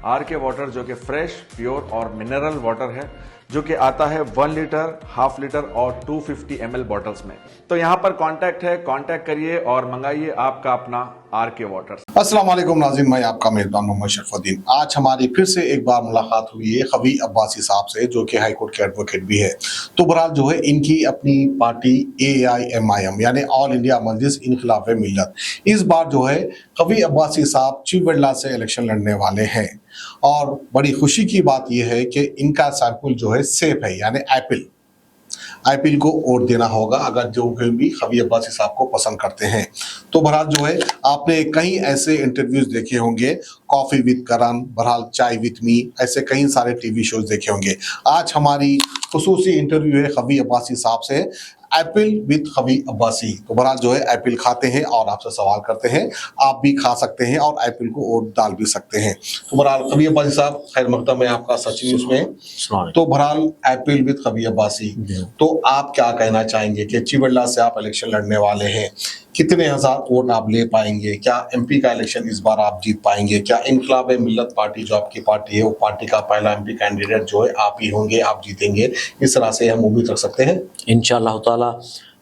Are के water जो कि फ्रेश, प्योर और मिनरल वाटर है, जो कि आता है 1 लीटर, हाफ लीटर और 250 ml बॉटल्स में। तो यहाँ पर कांटेक्ट है, कांटेक्ट करिए और मंगाइए आपका अपना आर के वाटर। अस्सलाम वालेकुम नाज़रीन, मैं आपका मेज़बान मोहम्मद शरफुद्दीन। आज हमारी फिर से एक बार मुलाकात हुई है खवी अब्बासी साहब से, जो कि हाई कोर्ट के एडवोकेट भी है। तो बहरहाल जो है, इनकी अपनी पार्टी AIMIM यानी ऑल इंडिया मजलिस इनखिलाफ मिल्लत, इस बार जो है खवी अब्बासी साहब चिवड़ला से इलेक्शन लड़ने वाले हैं। और बड़ी खुशी की बात यह है कि इनका सैंपल जो है सेफ है, यानी आईपीएल को वोट देना होगा अगर जो भी खवी अब्बासी साहब को पसंद करते हैं। तो बहरहाल जो है, आपने कई ऐसे इंटरव्यूज देखे होंगे, कॉफी विद करण, बहरहाल चाय विद मी, ऐसे कई सारे टीवी शोज देखे होंगे। आज हमारी खुसूसी इंटरव्यू है खवी अब्बासी साहब से, एप्पल विद खवी अब्बासी। तो बहरहाल जो है, एप्पल खाते हैं और आपसे सवाल करते हैं, आप भी खा सकते हैं और एप्पल को वोट डाल भी सकते हैं। तो बहरहाल खवी अब्बासी साहब, खैर मकदम है आपका सच न्यूज़ में। तो बहरहाल एप्पल विद खवी अब्बासी, तो आप क्या कहना चाहेंगे कि चिवड़ला से आप इलेक्शन लड़ने वाले हैं, कितने हजार वोट आप ले पाएंगे? क्या MP का इलेक्शन इस बार आप जीत पाएंगे? क्या इनकलाब मिल्लत पार्टी जो आपकी पार्टी है, वो पार्टी का पहला MP कैंडिडेट जो है आप ही होंगे, आप जीतेंगे, इस तरह से हम उम्मीद रख सकते हैं? इंशाअल्लाह ताला।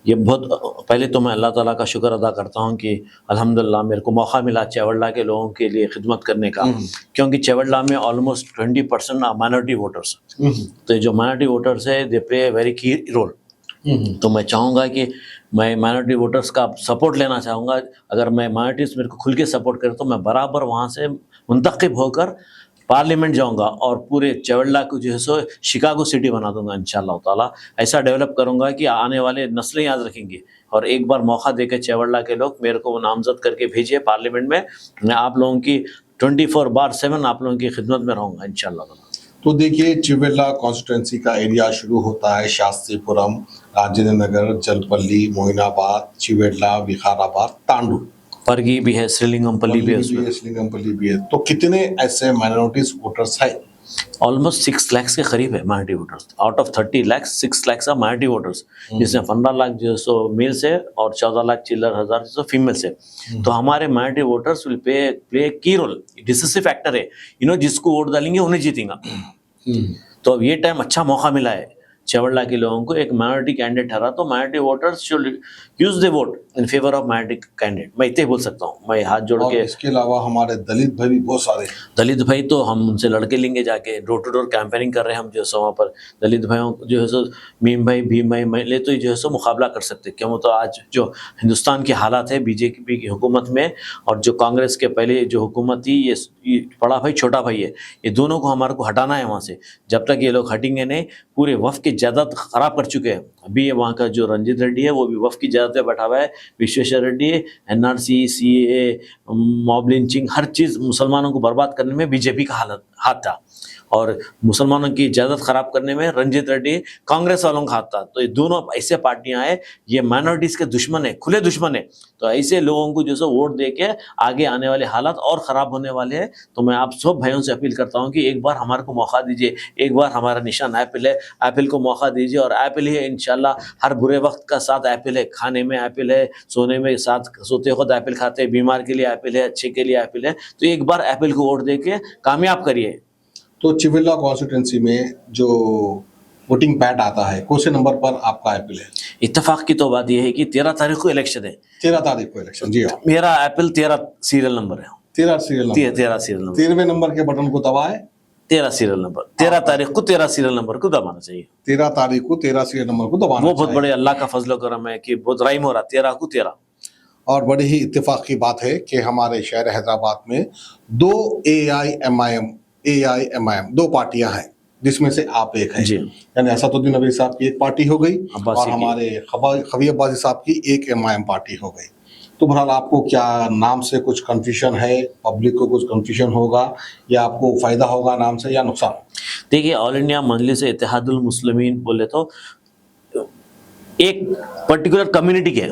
ये बहुत, पहले तो मैं अल्लाह ताला का शुक्र अदा करता हूँ कि अल्हम्दुलिल्लाह मेरे को मौका मिला चिवड़ला के लोगों के लिए खिदमत करने का, क्योंकि चिवड़ला में ऑलमोस्ट 20% माइनॉरिटी वोटर्स। तो जो माइनॉरिटी वोटर्स है, दे प्ले ए वेरी की रोल। तो मैं चाहूँगा कि मैं माइनॉरिटी वोटर्स का सपोर्ट लेना चाहूँगा। अगर मैं माइनॉरिटीज़ मेरे को खुल के सपोर्ट करें तो मैं बराबर वहाँ से मुंतखब होकर पार्लियामेंट जाऊँगा और पूरे चिवड़ला को जो है सो शिकागो सिटी बना दूंगा इंशाअल्लाह ताला। ऐसा डेवलप करूँगा कि आने वाले नस्लें याद रखेंगे। और एक बार मौका देकर चिवड़ला के लोग मेरे को नामजद करके भेजिए पार्लियामेंट में, मैं आप लोगों की 24/7 आप लोगों की खिदमत में रहूँगा इंशाअल्लाह ताला। तो देखिए, चिवड़ला कॉन्स्टिट्यूंसी का एरिया शुरू होता है शास्त्रीपुरम, राजेंद्र नगर, जलपल्ली, मोइनाबाद, चिवड़ला, विकाराबाद, तांडू, परगी भी है, श्रीलिंगमपल्ली भी है, श्रीलिंगमपल्ली भी है। तो कितने ऐसे माइनॉरिटीज वोटर्स हैं? ऑलमोस्ट 6 लाख के करीब है minority voters. Out of 30 lakh 6 lakh of minority voters, जिसमें 15 लाख जो सो मेल्स है और 14 लाख चिल्लर हजार जो फीमेल्स है। तो हमारे माइनॉरिटी वोटर्स विल प्ले की रोल, डिसिसिव फैक्टर है। जिसको वोट डालेंगे उन्हें जीतेगा। तो अब ये टाइम अच्छा मौका मिला है चिवड़ला के लोगों को, एक माइनॉरिटी कैंडिडेट ठहरा तो minority voters should use the vote in favour of minority candidate. मैं इतने बोल सकता हूँ, मैं हाथ जोड़ के। इसके अलावा हमारे दलित भाई भी बहुत सारे। दलित भाई तो हम उनसे लड़के लेंगे जाके, डोर टू डोर कैंपेनिंग कर रहे हैं हम जो है सो वहाँ पर। दलित भाइयों जो है सो मीम भाई, भीम भाई, मैले तो जो है सो मुकाबला कर सकते। क्यों? तो आज जो हिंदुस्तान की हालात है BJP की हुकूमत में और जो कांग्रेस के पहले जो हुकूमत थी, ये बड़ा भाई छोटा भाई है, ये दोनों को हमारे को हटाना है वहाँ से। जब तक ये लोग हटेंगे नहीं, पूरे वफ़ की जायदाद ख़राब कर चुके हैं। अभी ये वहाँ का जो रंजीत रेड्डी है वो भी वफ़ की जायदाद पे बैठा हुआ है। Vishweshwar Reddy, NRC, CAA, mob lynching, हर चीज़ मुसलमानों को बर्बाद करने में BJP का हाथ था और मुसलमानों की जायदाद ख़राब करने में रंजीत रेड्डी, कांग्रेस वालों का हाथ था। तो ये दोनों ऐसे पार्टियां हैं, ये माइनॉरिटीज़ के दुश्मन है, खुले दुश्मन है। तो ऐसे लोगों को जो सो वोट दे के आगे आने वाले हालात और ख़राब होने वाले हैं। तो मैं आप सब भाइयों से अपील करता हूँ कि एक बार हमारे को मौका दीजिए, एक बार हमारा निशान एप्पल है, एप्पल को मौका दीजिए। और एप्पल ही है इंशाल्लाह, हर बुरे वक्त का साथ एप्पल है, खाने में एप्पल है, सोने में साथ सोते वक्त एप्पल खाते हैं, बीमार के लिए एप्पल है, अच्छे के लिए एप्पल है। तो एक बार एप्पल को वोट दे के कामयाब करिए। तो चिवड़ला कॉन्स्टिट्यूंसी में जो वोटिंग पैड आता है, कौन से नंबर पर आपका एप्पल है? इत्तेफाक की तो बात यह है कि 13 तारीख को इलेक्शन है। 13 तारीख को इलेक्शन, जी हाँ। मेरा एप्पल 13 सीरियल नंबर है। 13 सीरियल नंबर, 13 सीरियल नंबर, 13वें नंबर के बटन को दबाए। 13 सीरियल नंबर, 13 तारीख को 13 सीरियल नंबर को दबाना चाहिए। 13 तारीख को 13 सीरियल नंबर को दबाना वो बहुत बड़े अल्लाह का फजल करम है कि बहुत राइम हो रहा, 13 को 13। और बड़ी ही इत्तेफाक की बात है कि हमारे शहर हैदराबाद में 2 AIMIM 2 पार्टियां हैं, जिसमें से आप एक हैं। यानी असदुद्दीन अवैसी साहब की एक पार्टी हो गई और हमारे खवी अब्बासी साहब की एक MIM पार्टी हो गई। तो बहरहाल आपको क्या नाम से कुछ कंफ्यूजन है, पब्लिक को कुछ कंफ्यूजन होगा, या आपको फायदा होगा नाम से या नुकसान? देखिए, ऑल इंडिया मजलिस इत्तेहादुल मुस्लिमीन बोले तो एक पर्टिकुलर कम्युनिटी के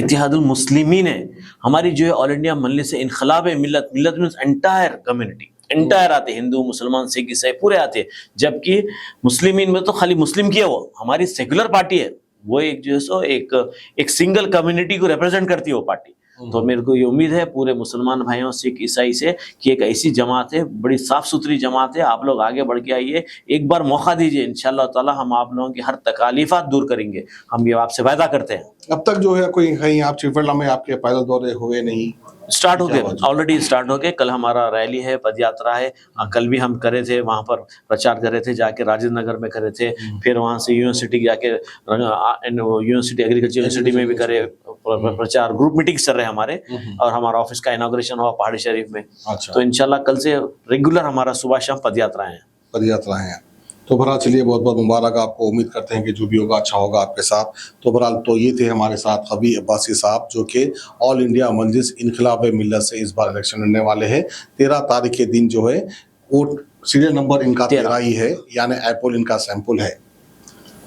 इत्तेहादुल मुस्लिमीन है। हमारी जो है ऑल इंडिया मजलिस इनकलाब मिल्लत, मिल्लत मीन्स एंटायर कम्युनिटी, एंटायर आते, हिंदू मुसलमान सिख ईसाई पूरे आते। जबकि मुस्लिमीन में तो खाली मुस्लिम की है, वो हमारी सेकुलर पार्टी है। वो एक जो है सो एक सिंगल कम्युनिटी को रिप्रेजेंट करती है वो पार्टी। तो मेरे को ये उम्मीद है पूरे मुसलमान भाइयों, सिख, ईसाई से कि एक ऐसी जमात है, बड़ी साफ सुथरी जमात है, आप लोग आगे बढ़ के आइए, एक बार मौका दीजिए, इंशाल्लाह ताला हम आप लोगों की हर तकालीफात दूर करेंगे, हम ये आपसे वादा करते हैं। अब तक जो है कोई कहीं आप चिफरला में आपके पैदल दौरे हुए नहीं? स्टार्ट हो गए, ऑलरेडी स्टार्ट हो गए। कल हमारा रैली है, पद यात्रा है, कल भी हम करे थे, वहाँ पर प्रचार करे थे, जाके राजेंद्र नगर में करे थे, फिर वहाँ से यूनिवर्सिटी जाके यूनिवर्सिटी, एग्रीकल्चर यूनिवर्सिटी में भी करे प्रचार, ग्रुप मीटिंग्स चल रहे हैं हमारे, और हमारा ऑफिस का इनॉग्रेशन हुआ पहाड़ी शरीफ में। अच्छा। तो इंशाल्लाह कल से रेगुलर हमारा सुबह शाम पद यात्राएं हैं। पद यात्राएं हैं। तो बहरहाल चलिए, बहुत बहुत मुबारक आपको, उम्मीद करते हैं कि जो भी होगा अच्छा होगा आपके साथ। तो बहरहाल तो ये थे हमारे साथ हबी अब्बासी साहब, जो कि ऑल इंडिया मजलिस इनकलाब मिल्लत से इस बार इलेक्शन लड़ने वाले हैं। 13 तारीख के दिन जो है वोट, सीरियल नंबर इनका 13 ही है, यानी एप्पल इनका सैंपल है।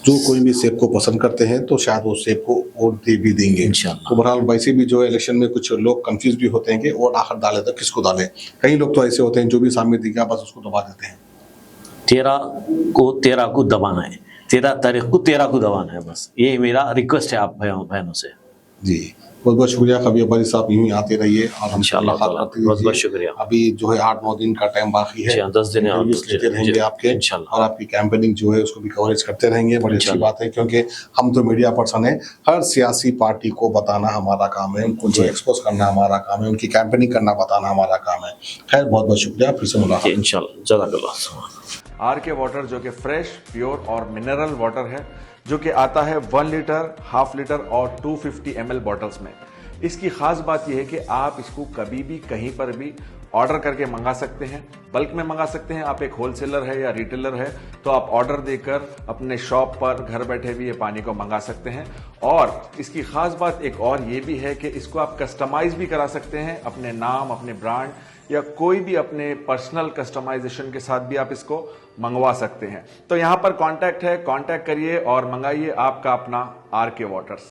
जो कोई भी सेब को पसंद करते हैं तो शायद वो सेब को वोट दे भी देंगे इंशाल्लाह। तो बहरहाल वैसे भी जो है इलेक्शन में कुछ लोग कंफ्यूज भी होते हैं कि वोट आखिर डाले तो किसको डालें। कई लोग तो ऐसे होते हैं जो भी सामने दिखा बस उसको दबा देते हैं। 13 को दबाना है, 13 तारीख को 13 को दबाना है, बस ये मेरा रिक्वेस्ट है आप बहनों से। जी, बहुत बहुत शुक्रिया कभी अब्बासी साहब, यूं ही आते रहिए और इंशाल्लाह ताला, बहुत बहुत शुक्रिया। अभी जो है 8-9 दिन का टाइम बाकी है, 10 दिन और लेते रहेंगे आपके इंशाल्लाह, और आपकी कैंपेनिंग जो है उसको भी कवरेज करते रहेंगे। बड़ी अच्छी बात है, क्योंकि हम तो मीडिया पर्सन है, हर सियासी पार्टी को बताना हमारा काम है, उनको जो एक्सपोज करना हमारा काम है, उनकी कैंपेनिंग करना बताना हमारा काम है। खैर, बहुत बहुत शुक्रिया, फिर से मुलाकात इंशाल्लाह। जज़ाकल्लाह। आर के वाटर जो कि फ्रेश, प्योर और मिनरल वाटर है, जो कि आता है 1 लीटर, हाफ लीटर और 250 ml बॉटल्स में। इसकी खास बात यह है कि आप इसको कभी भी कहीं पर भी ऑर्डर करके मंगा सकते हैं, बल्क में मंगा सकते हैं। आप एक होलसेलर है या रिटेलर है तो आप ऑर्डर देकर अपने शॉप पर घर बैठे भी ये पानी को मंगा सकते हैं। और इसकी खास बात एक और ये भी है कि इसको आप कस्टमाइज भी करा सकते हैं, अपने नाम, अपने ब्रांड या कोई भी अपने पर्सनल कस्टमाइजेशन के साथ भी आप इसको मंगवा सकते हैं। तो यहाँ पर कांटेक्ट है, कांटेक्ट करिए और मंगाइए आपका अपना आर के वाटर्स।